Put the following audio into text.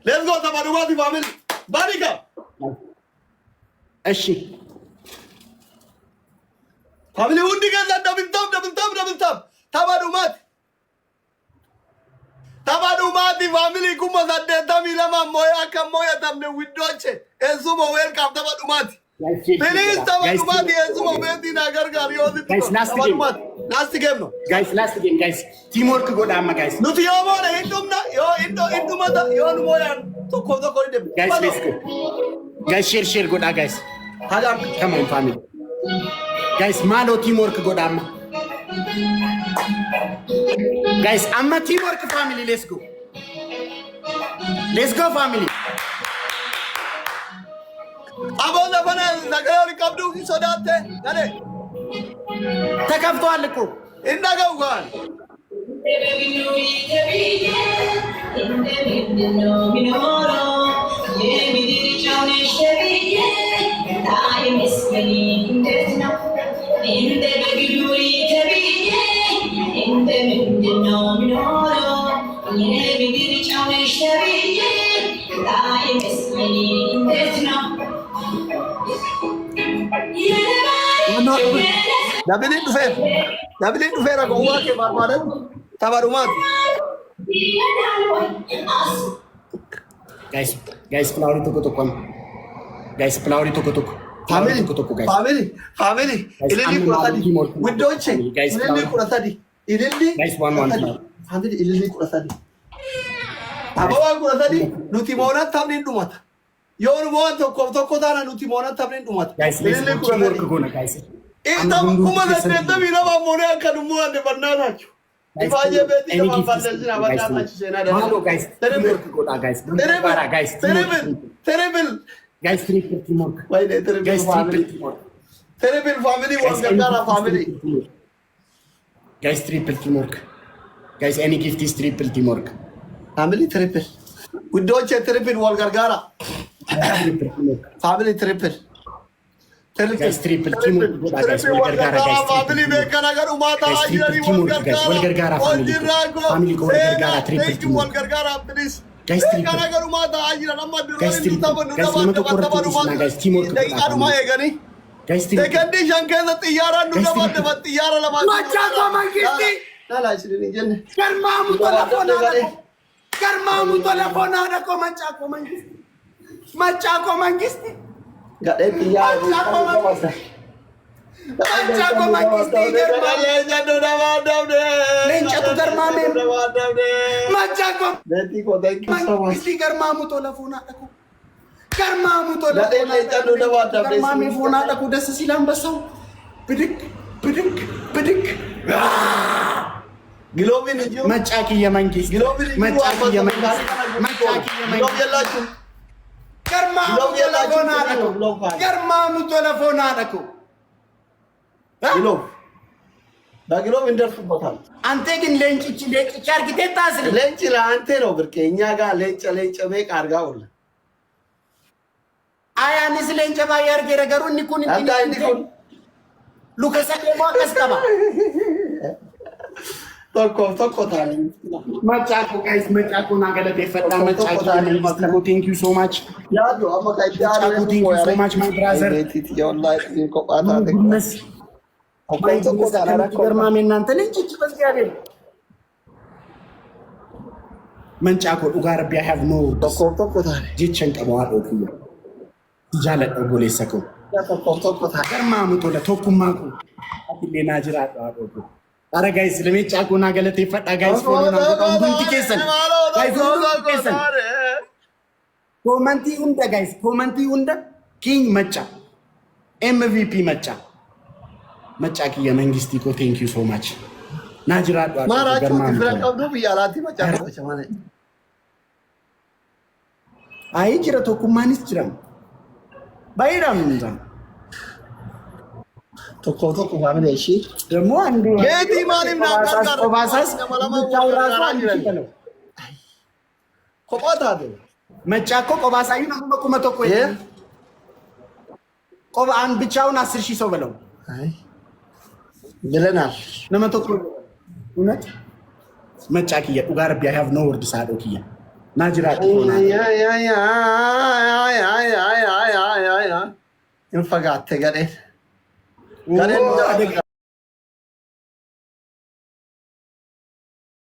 Let's go Tabarumati family. Barika. እሺ family undi gaza double tap. Tabarumati family kuma sadde tamilama moya kamoya tamne widoche. Ezumo welcome Tabarumati. Please Tabarumati ezumo beti nagar yodi. Guys last game no. Guys. Teamwork go down guys. Nuti yo mo indumna yo indo mata yo moya to ide. Guys let's go. Guys share go down guys. Come on family. Guys malo teamwork go down. Guys amma teamwork family let's go. Let's go family. Abo da bana nagari kabdu ki sodate. Gane. ተከፍቷል እኮ እንደገውጋል Dabili dufer ako uwa ke barbaran Tabarumati. Guys flower tukutukan. Guys flower tukutuk. Family. Ilili kurasadi. Widoche. Ilili kurasadi. Guys one. Family ilili kurasadi. Abawa kurasadi. Nuti mona tamni dumata. Yoru moan tokko dana nuti mona tamni dumata. Guys ilili kurasadi. Guys. Ita kuma da tenda mina ba mone akadumu ande banana chu. Ifaje beti ka bandezina bandana chu sena da. Malo guys. Terrible. Guys triple teamwork. Why they terrible guys family. Terrible family was Gandara family. Guys triple teamwork. Guys any gift is triple teamwork. Family triple. With Deutsche triple wal Gargara. Family triple. Guys triple teamwork. Guys family bekana gar umata ajari wal Gargara family go Gargara triple teamwork. Wal Gargara please. Guys triple. Bekana gar umata ajira namma duro Guys teamwork. Guys triple. Tekandi shankeza tiyara nunda tiyara lama. Machako mangisti. Nala isini jenne. Karmamu telefona ada ko Machako mangisti. Gak ada tiyara. Machako mangisti. Lenca udah madam deh. Lenca tu garmame. Machako. Beti ko thank you so much. Mangisti karmamu telefona aku. Karmamu telefona. Gak ada lenca udah madam deh. Karmame phone aku dah sesilam basau. Bedik. Gilobin itu. Machaki ya mangisti. Gilobin itu. Machaki ya mangisti. Gilob yallatu. Karmamu telefona aku. Karmamu telefona aku. Gilob. Da gilob እንደርሱበታል። አንተ ግን ለንጭ አርግቴ ታስል ለንጭ ለአንተ ነው ብርቄ እኛ ጋር ለንጭ ቤቅ አርጋውል አያንስ ለንጭ ባያርገ ነገሩ እንኩን እንኩን ሉከሰ ደሞ አስቀባ ቶኮ ታለ መጫቁ ጋይስ መጫቁ ናገለቴ ፈጣ መጫቁ ቴንክ ዩ ሶ ማች ያዱ አማካይ ያዱ ቴንክ ዩ ሶ ማች ማይ ብራዘር ወላሂ ኮቃታ ጉድነስ ገርማሜ እናንተ ልጅ በእግዚአብሔር መንጫቆ ኡጋር ቢያ ሃቭ ኖ ቶኮ ታለ ጂቸን ቀባዋዶ ኩዩ ጃለ ኦጎሌ ሰኮ ቶኮ ታለ ገርማሙ ቶለ ቶኩማቁ አትሌና ጅራ ዳዶ አረ ጋይስ ለሜጫቆና ገለቴ ፈጣ ጋይስ ፎሎና አንዱን ቲኬሰን ኮመንቲ ሁንደ ኪንግ መጫ ኤምቪፒ መጫቂ የመንግስት ኢኮ ቴንክ ዩ ሶ ማች ናጅራ ዳዶ ማራቹ ትፍረቀዱ ብያላቲ መጫቆች ማለት አይ ጅራ ቶኩማኒስ ጅራም ባይራም እንዛ ቶኮ ማለት እሺ ደግሞ አንዱ የቲ ማንም ናጋር ኦባሳስ ታውራሱ አንቺ ኮቋታደ መጫቆ ቆባሳዩ ነው በቁመቶ ቆይ ቆባን ብቻውን 10000 ሰው በለው አይ ብለናል ለመቶ ቆይ እውነት መጫቂየ ኡጋር ቢያ ሃቭ ኖ ወርድ ሳዶኪየ ናጅራ infagatte gadeen. አደጋ